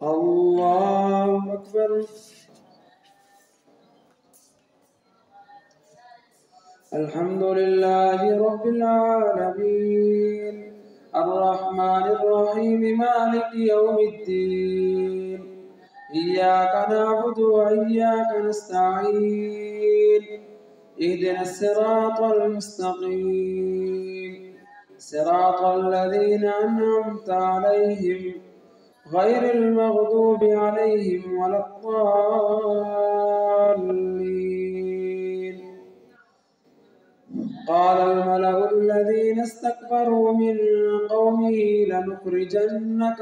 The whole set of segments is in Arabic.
الله أكبر. الحمد لله رب العالمين الرحمن الرحيم مالك يوم الدين إياك نعبد وإياك نستعين اهدنا الصراط المستقيم صراط الذين أنعمت عليهم غير المغضوب عليهم ولا الضالين. قال الملأ الذين استكبروا من قومه لنخرجنك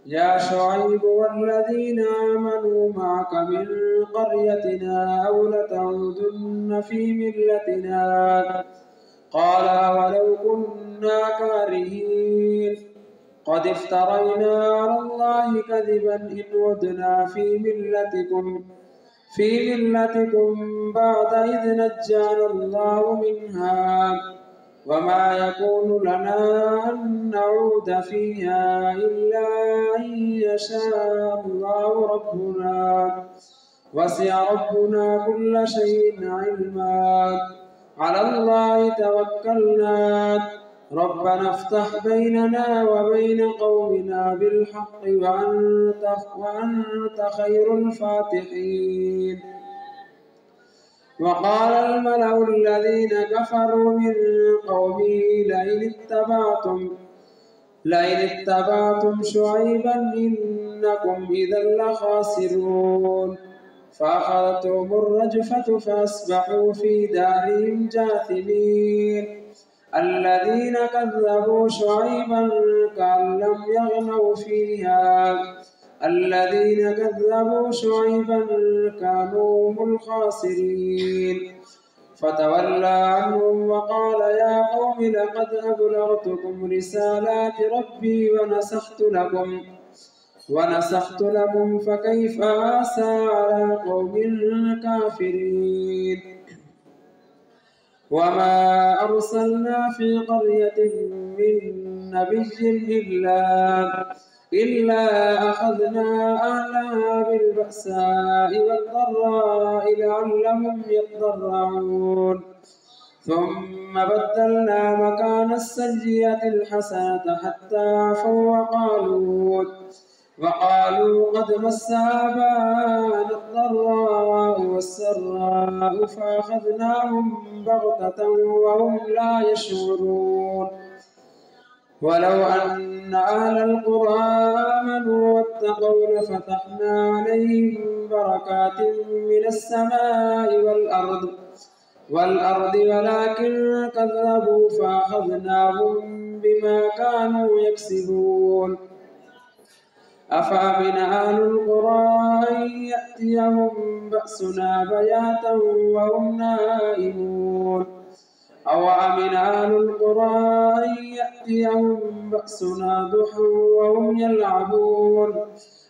يا شعيب والذين آمنوا معك من قريتنا أو لتعودن في ملتنا. قال أولو كنا كارهين قد افترينا على الله كذبا إن عدنا في ملتكم بعد إذ نجانا الله منها وما يكون لنا أن نعود فيها إلا أن يشاء الله ربنا وسع ربنا كل شيء علما على الله توكلنا ربنا افتح بيننا وبين قومنا بالحق وأنت خير الفاتحين. وقال الملأ الذين كفروا من قومه لئن اتبعتم شعيبا إنكم إذا لخاسرون. فأخذتهم الرجفة فأصبحوا في دارهم جاثمين. الذين كذبوا شعيبا كأن لم يغنوا فيها الذين كذبوا شعيبا كانوا هم الخاسرين. فتولى عنهم وقال يا قوم لقد أبلغتكم رسالات ربي ونصحت لكم فكيف آسى على قوم كافرين. وما أرسلنا في قرية من نبي إلا أخذنا أهلها بالبأساء والضراء لعلهم يضرعون. ثم بدلنا مكان السيئة الحسنة حتى عفوا وقالوا قد مس آباءنا الضراء والسراء فأخذناهم بغتة وهم لا يشعرون. ولو أن أهل القرى آمنوا واتقوا لفتحنا عليهم بركات من السماء والأرض ولكن كذبوا فأخذناهم بما كانوا يكسبون. أفأمن أهل القرى أن يأتيهم بأسنا بياتا وهم نائمون أو أمن أهل القرى أن يأتيهم بأسنا ضحى وهم يلعبون.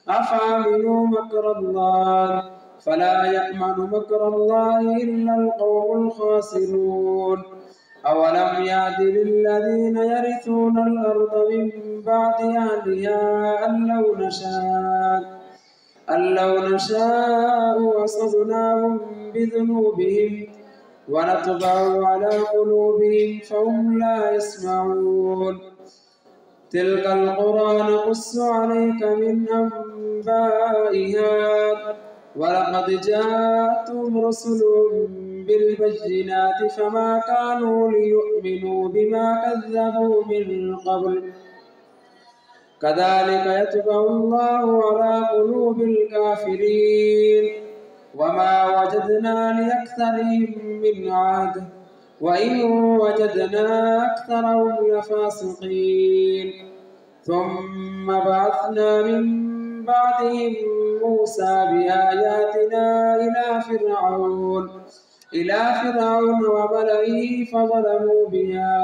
أفأمنوا مكر الله فلا يأمن مكر الله إلا القوم الخاسرون. أولم يهد للذين يرثون الأرض من بعد أهلها أن لو نشاء أصبناهم بذنوبهم ونطبع على قلوبهم فهم لا يسمعون. تلك القرى نقص عليك من أنبائها ولقد جاءتهم رسلهم بالبينات فما كانوا ليؤمنوا بما كذبوا من قبل كذلك يطبع الله على قلوب الكافرين. وما وجدنا لأكثرهم من عهد وإن وجدنا أكثرهم لفاسقين. ثم بعثنا من بعدهم موسى بآياتنا إلى فرعون وملئه فظلموا بها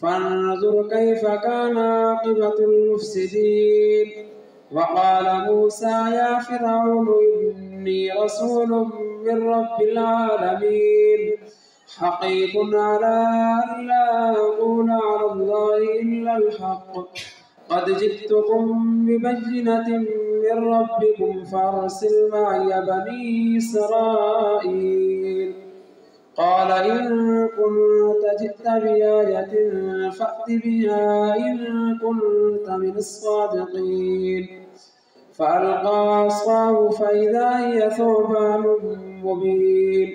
فانظر كيف كان عاقبة المفسدين. وقال موسى يا فرعون إني رسول من رب العالمين حقيق على أن لا أقول على الله إلا الحق قد جئتكم ببينة من ربكم فأرسل معي بني إسرائيل. قال إن كنت جئت بآية فأت بها إن كنت من الصادقين. فألقى عصاه فإذا هي ثعبان مبين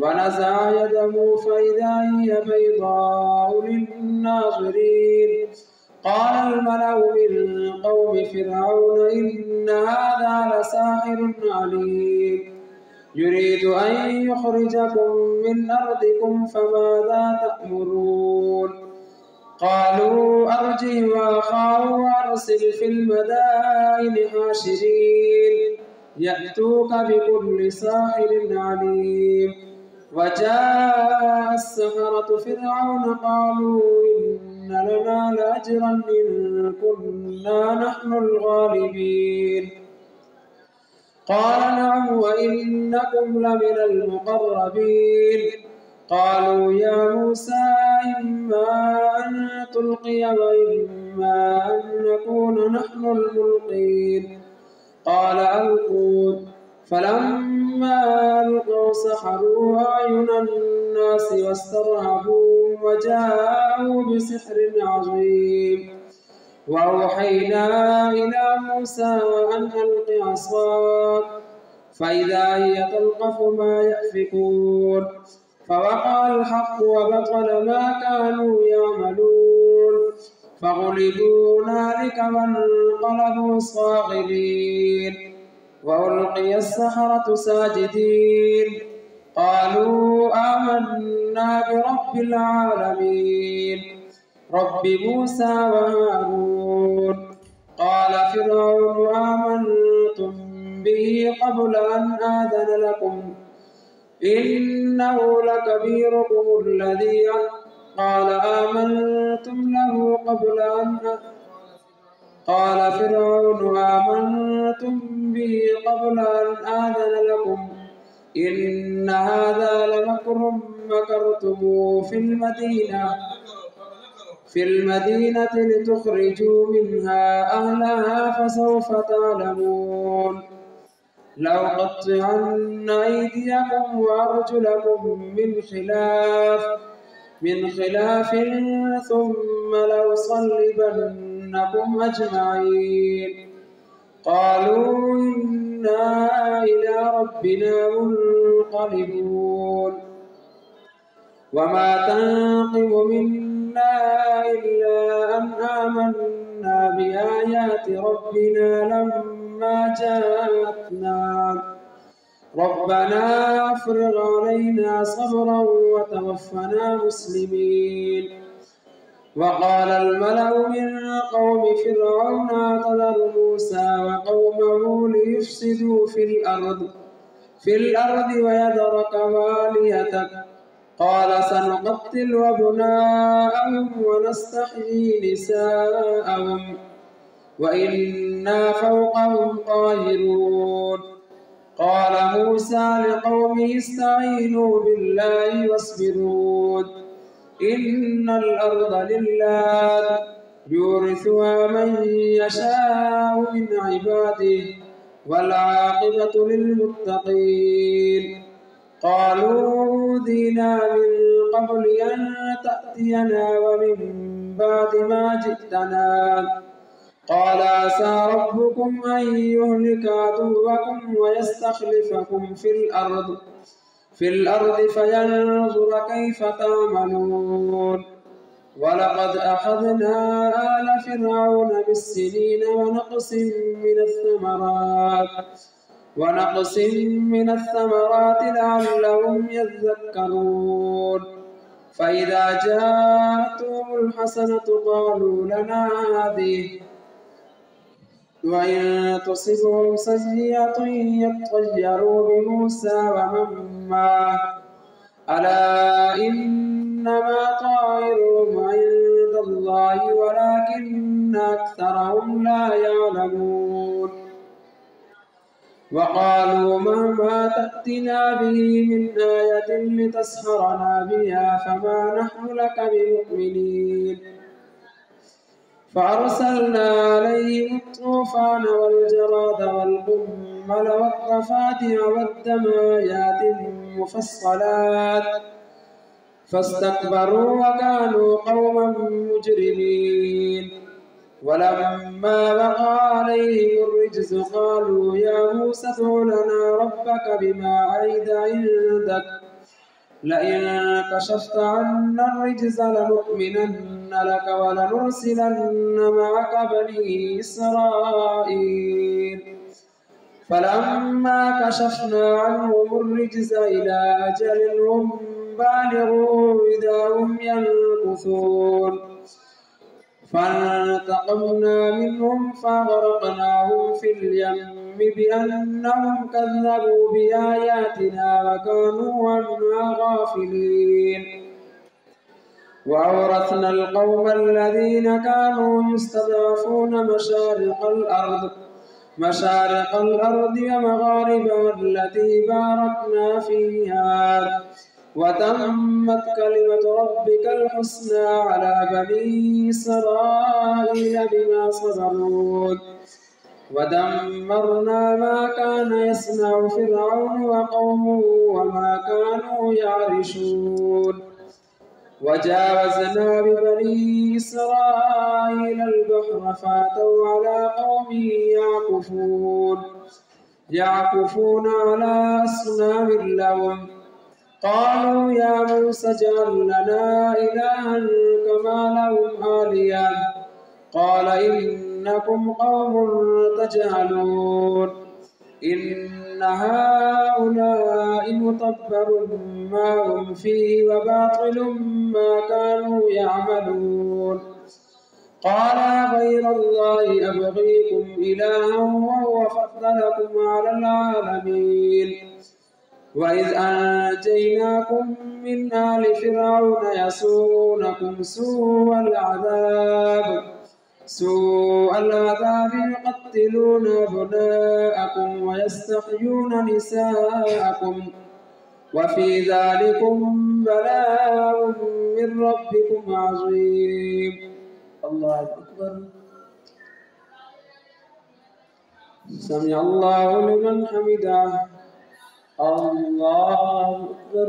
ونزع يده فإذا هي بيضاء للناظرين. قال الملأ من قوم فرعون إن هذا لساحر عليم يريد أن يخرجكم من أرضكم فماذا تأمرون. قالوا أرجه وأخاه وأرسل في المدائن حاشرين يأتوك بكل ساحر عليم. وجاء السحرة فرعون قالوا إن لنا لأجرا إن كنا نحن الغالبين. قال نعم وإنكم لمن المقربين. قالوا يا موسى إما أن تلقي وإما أن نكون نحن الملقين. قال ألقوا. فلما ألقوا سحروا أعين الناس واسترهبوهم وجاءوا بسحر عظيم. وأوحينا إلى موسى أن ألق عصاك فإذا هي تلقف ما يأفكون. فوقع الحق وبطل ما كانوا يعملون فغلبوا هنالك وانقلبوا صاغرين. وألقي السحرة ساجدين قالوا آمنا برب العالمين رب موسى وهارون. قال فرعون آمنتم به قبل أن آذن لكم إنه لكبيركم الذي قال آمنتم له قبل أن قال فرعون آمنتم به قبل أن آذن لكم إن هذا لمكر مكرتموه في المدينة لتخرجوا منها أهلها فسوف تعلمون. لأقطعن أيديكم وأرجلكم من خلاف ثم لأصلبنكم أجمعين. قالوا إنا إلى ربنا منقلبون. وما تنقم منا إلا أن آمنا بآيات ربنا لما جاءتنا ربنا أفرغ علينا صبرا وتوفنا مسلمين. وقال الملأ من قوم فرعون أتذر موسى وقومه ليفسدوا في الأرض ويذرك وآلهتك قال سنقتل أبناءهم ونستحيي نساءهم وإنا فوقهم قاهرون. قال موسى لقومه استعينوا بالله واصبروا إن الأرض لله يورثها من يشاء من عباده والعاقبة للمتقين. قالوا أوذينا من قبل أن تأتينا ومن بعد ما جئتنا قال عسى ربكم أن يهلك عدوكم ويستخلفكم في الأرض فينظر كيف تعملون. ولقد أخذنا آل فرعون بالسنين ونقص من الثمرات لعلهم يذكرون. فإذا جاءتهم الحسنة قالوا لنا هذه وإن تصبهم سيئة يطيروا بموسى ومن معه ألا إنما طائرهم عند الله ولكن أكثرهم لا يعلمون. وقالوا مهما تأتنا به من آية لتسحرنا بها فما نحن لك بمؤمنين. فأرسلنا عليهم الطوفان والجراد والقمل والضفادع والدم آيات مفصلات فاستكبروا وكانوا قوما مجرمين. ولما وقع عليهم الرجز قالوا يا موسى ادع لنا ربك بما عهد عندك لئن كشفت عنا الرجز لنؤمنن لك ولنرسلن معك بني إسرائيل. فلما كشفنا عنهم الرجز إلى أجل هم بالغوه إذا هم ينكثون فانتقمنا منهم فأغرقناهم في اليم بأنهم كذبوا بآياتنا وكانوا عنها غافلين. وأورثنا القوم الذين كانوا يستضعفون مشارق الأرض ومغاربها التي باركنا فيها وتمت كلمة ربك الحسنى على بني إسرائيل بما صبروا ودمرنا ما كان يصنع فرعون وقومه وما كانوا يعرشون. وجاوزنا ببني إسرائيل البحر فأتوا على قوم يعكفون على أصنام لهم قالوا يا موسى اجعل لنا إلها كما لهم آلهة قال إنكم قوم تجهلون إن هؤلاء متبر ما هم فيه وباطل ما كانوا يعملون. قال غير الله أبغيكم إلها وهو فضلكم على العالمين. وإذ أنجيناكم من آل فرعون يسومونكم سوء العذاب يقتلون أبناءكم ويستحيون نساءكم وفي ذلكم بلاء من ربكم عظيم. الله أكبر. سمع الله لمن حمده. الله أكبر.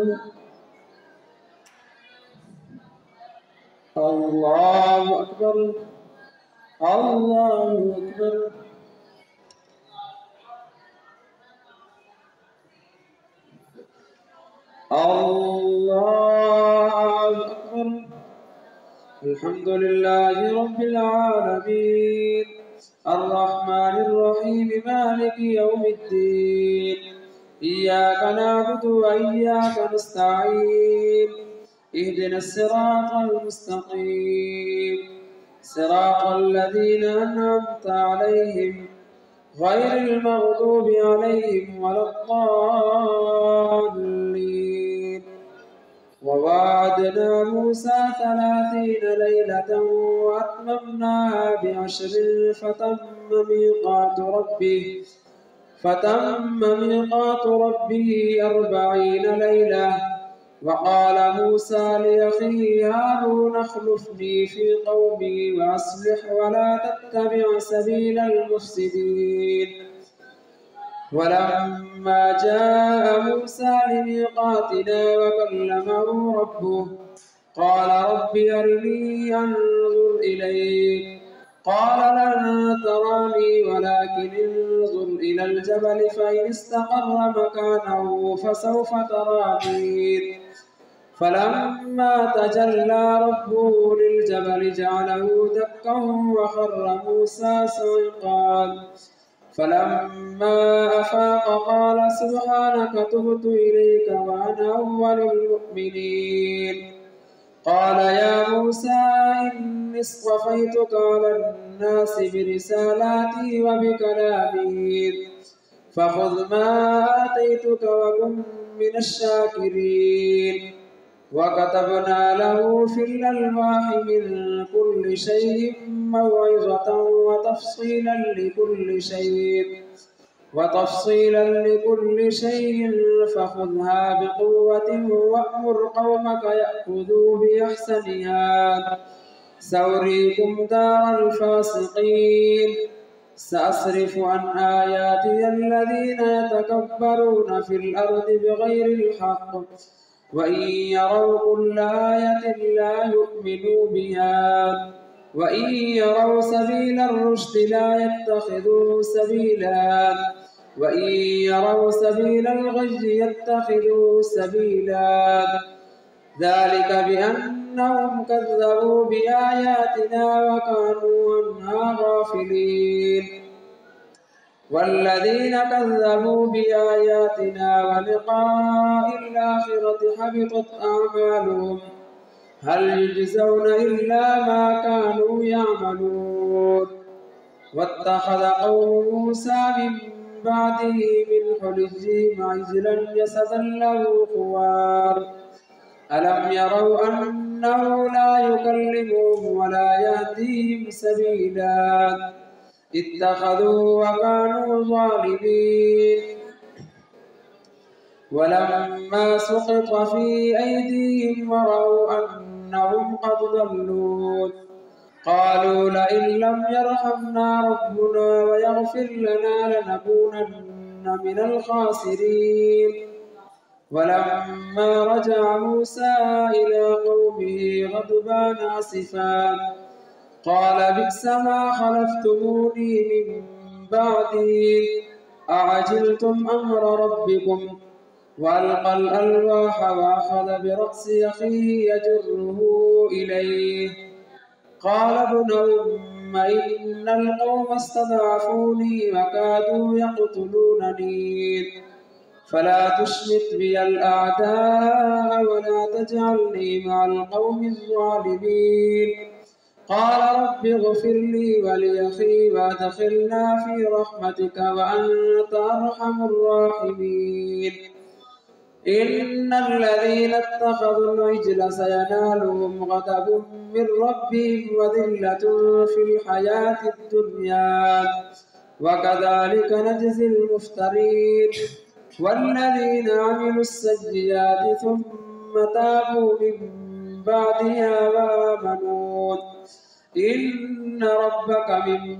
الله أكبر. الله أكبر. الله أكبر. الحمد لله رب العالمين الرحمن الرحيم مالك يوم الدين إياك نعبد وإياك نستعين اهدنا الصراط المستقيم صراط الذين أنعمت عليهم غير المغضوب عليهم ولا الضالين. ووعدنا موسى 30 ليلة وأتممناها ب10 فتم ميقات ربه 40 ليلة. وقال موسى لأخيه هارون اخلفني في قومي وأصلح ولا تتبع سبيل المفسدين. ولما جاء موسى لميقاتنا وكلمه ربه قال رب أرني أنظر إليك قال لن تراني ولكن انظر إلى الجبل فإن استقر مكانه فسوف تراني. فلما تجلى ربه للجبل جعله دكا وخر موسى صعقا. فلما أفاق قال سبحانك تبت إليك وأنا أول المؤمنين. قال يا موسى إني اصطفيتك على الناس برسالاتي وبكلامي فخذ ما آتيتك وكن من الشاكرين. وكتبنا له في الألواح من كل شيء موعظة وتفصيلا لكل شيء فخذها بقوة وأمر قومك يأخذوا بأحسنها سأريكم دار الفاسقين سأصرف عن آياتي الذين يتكبرون في الأرض بغير الحق وإن يروا كل آية لا يؤمنوا بها وإن يروا سبيل الرشد لا يتخذوه سبيلا وإن يروا سبيل الغي يتخذوه سبيلا ذلك بأنهم كذبوا بآياتنا وكانوا عنها غافلين والذين كذبوا بآياتنا ولقاء الآخرة حبطت أعمالهم هل يجزون إلا ما كانوا يعملون واتخذ قوم موسى من بعده من حليهم عجلا جسدا له خوار ألم يروا أنه لا يكلمهم ولا يهديهم سبيلا اتخذوا وكانوا ظالمين ولما سقط في أيديهم ورأوا أنهم قد ضلوا قالوا لئن لم يرحمنا ربنا ويغفر لنا لنكونن من الخاسرين ولما رجع موسى إلى قومه غضبان آسفا قال بئس ما خلفتموني من بعدي أعجلتم أمر ربكم وألقى الألواح وأخذ برأس أخيه يجره إليه قال ابن أم إن القوم استضعفوني وكادوا يقتلونني فلا تشمت بي الأعداء ولا تجعلني مع القوم الظالمين قال رب اغفر لي ولأخي وادخلنا في رحمتك وأنت أرحم الراحمين إن الذين اتخذوا العجل سينالهم غضب من ربهم وذلة في الحياة الدنيا وكذلك نجزي المفترين والذين عملوا السيئات ثم تابوا من بعدها وآمنوا إن ربك من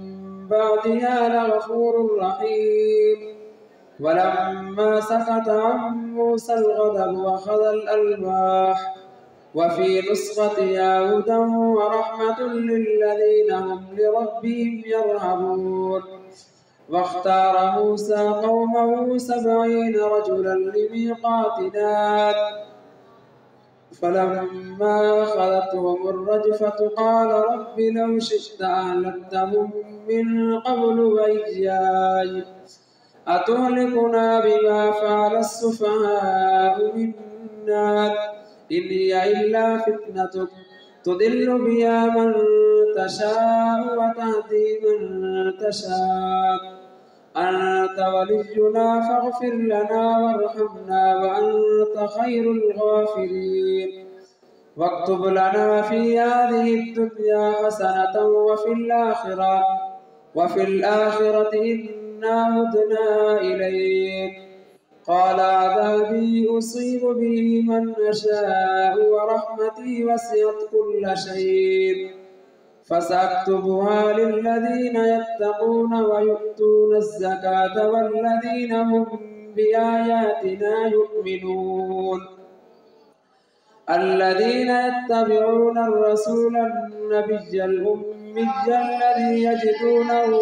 بعدها لغفور رحيم ولما سكت عن موسى الغضب أخذ الألواح وفي نسختها هدى ورحمة للذين هم لربهم يرهبون واختار موسى قومه 70 رجلا لميقاتنا فلما أخذتهم الرجفة قال رب لو شئت أهلكتهم من قبل وإياي أتهلكنا بما فعل السفهاء منا إن هي إلا فتنتك تضل بها من تشاء وتهدي من تشاء أنت ولينا فاغفر لنا وارحمنا وأنت خير الغافرين واكتب لنا في هذه الدنيا حسنة وفي الآخرة إنا هدنا إليك قال عذابي أصيب به من أشاء ورحمتي وسعت كل شيء فسأكتبها للذين يتقون ويؤتون الزكاة والذين هم بآياتنا يؤمنون الذين يتبعون الرسول النبي الأمي الذي يجدونه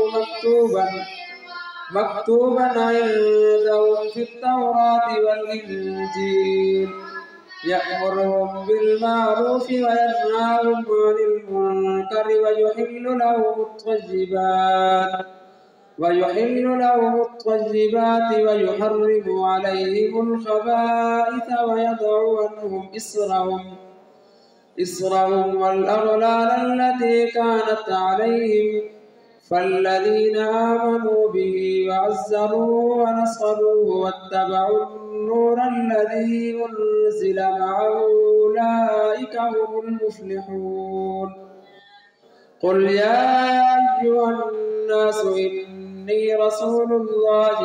مكتوبا عندهم في التوراة والإنجيل يأمرهم بالمعروف وينهاهم عن المنكر ويحل لهم الطيبات ويحرم عليهم الخبائث ويضع عنهم إصرهم والأغلال التي كانت عليهم فالذين آمنوا به وعزروه ونصروه واتبعوا النور الذي أنزل معه أولئك هم المفلحون قل يا أيها الناس إني رسول الله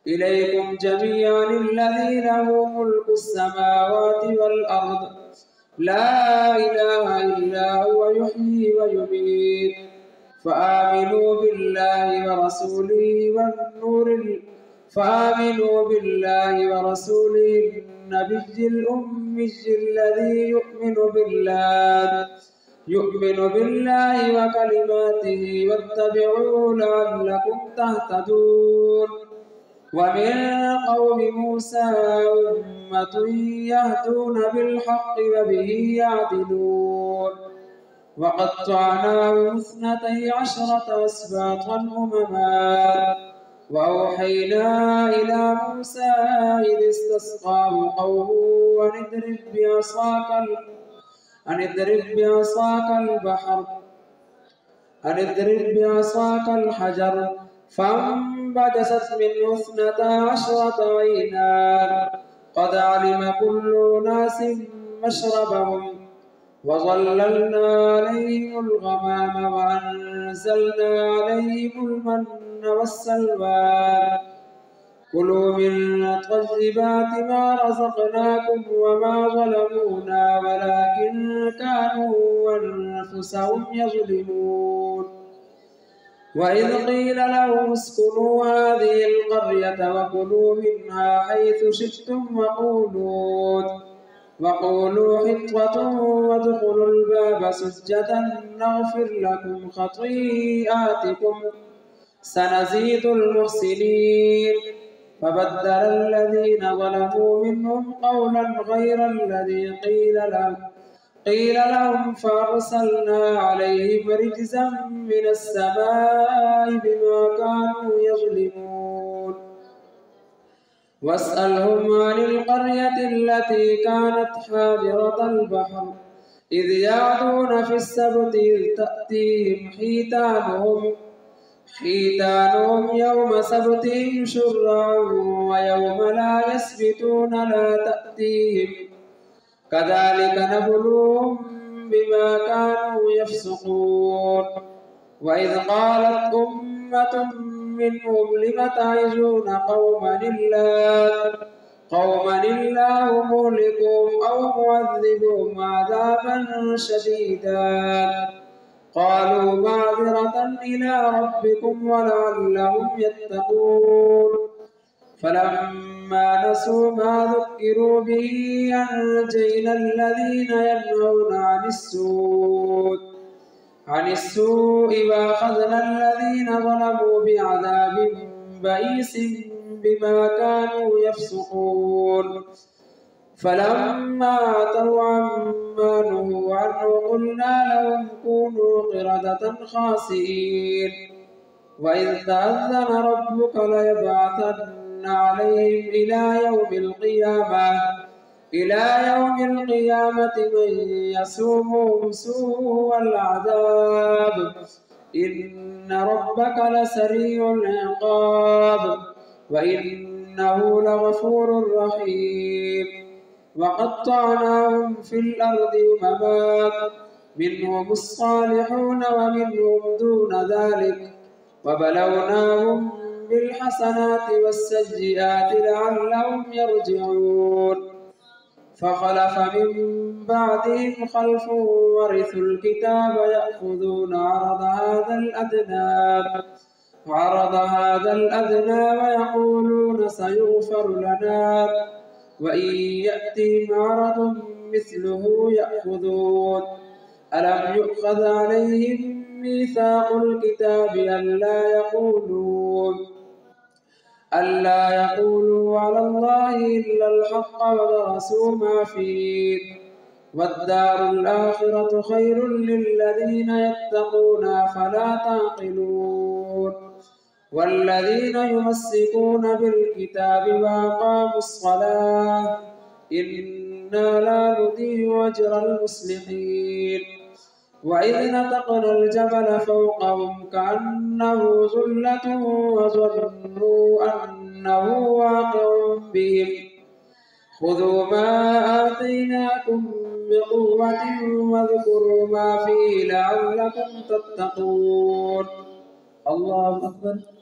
إليكم جميعا الذي له ملك السماوات والأرض لا إله إلا هو يحيي ويميت فآمنوا بالله النبي الأمي الذي يؤمن بالله وكلماته واتبعوه لعلكم تهتدون ومن قوم موسى أمة يهدون بالحق وبه يعدلون وقطعناهم 12 أسباطا أمما وأوحينا إلى موسى إذ استسقاه قومه أن اضرب بعصاك الحجر فانبجست منه 12 عينا قد علم كل أناس مشربهم وظللنا عليهم الغمام وأنزلنا عليهم المن والسلوى كلوا من طيبات ما رزقناكم وما ظلمونا ولكن كانوا أنفسهم يظلمون وإذ قيل لهم اسكنوا هذه القرية وكلوا منها حيث شئتم وقولوا حطة وادخلوا الباب سجدا نغفر لكم خطيئاتكم سنزيد المحسنين فبدل الذين ظلموا منهم قولا غير الذي قيل لهم فأرسلنا عليهم رجزا من السماء بما كانوا يظلمون واسألهم عن القرية التي كانت حاضرة البحر إذ يعدون في السبت إذ تأتيهم حيتانهم يوم سبتهم شرعا ويوم لا يسبتون لا تأتيهم كذلك نبلوهم بما كانوا يفسقون وإذ قالت أمة منهم لم تعظون قوما الله مهلكهم أو معذبهم عذابا شديدا قالوا معذرة إلى ربكم ولعلهم يتقون فلما نسوا ما ذكروا به أنجينا الذين ينهون عن السوء وأخذنا الذين ظلموا بعذاب بئيس بما كانوا يفسقون فلما عتوا عما نهوا عنه قلنا لهم كونوا قردة خاسئين وإذ تأذن ربك ليبعثن عليهم إلى يوم القيامة من يسومهم سوء العذاب إن ربك لسريع العقاب وإنه لغفور رحيم وقطعناهم في الأرض أمما منهم الصالحون ومنهم دون ذلك وبلوناهم بالحسنات والسيئات لعلهم يرجعون فخلف من بعدهم خلف ورثوا الكتاب يأخذون عرض هذا الأدنى ويقولون سيغفر لنا وإن يأتهم عرض مثله يأخذون ألم يؤخذ عليهم ميثاق الكتاب ألا يقولوا على الله إلا الحق ودرسوا ما فيه والدار الآخرة خير للذين يتقون أفلا تعقلون والذين يمسكون بالكتاب وأقاموا الصلاة إنا لا نضيع أجر المصلحين وإذ نتقنا الجبل فوقهم كأنه ظلة وظنوا أنه واقع بهم خذوا ما آتيناكم بقوة واذكروا ما فيه لعلكم تتقون الله أكبر.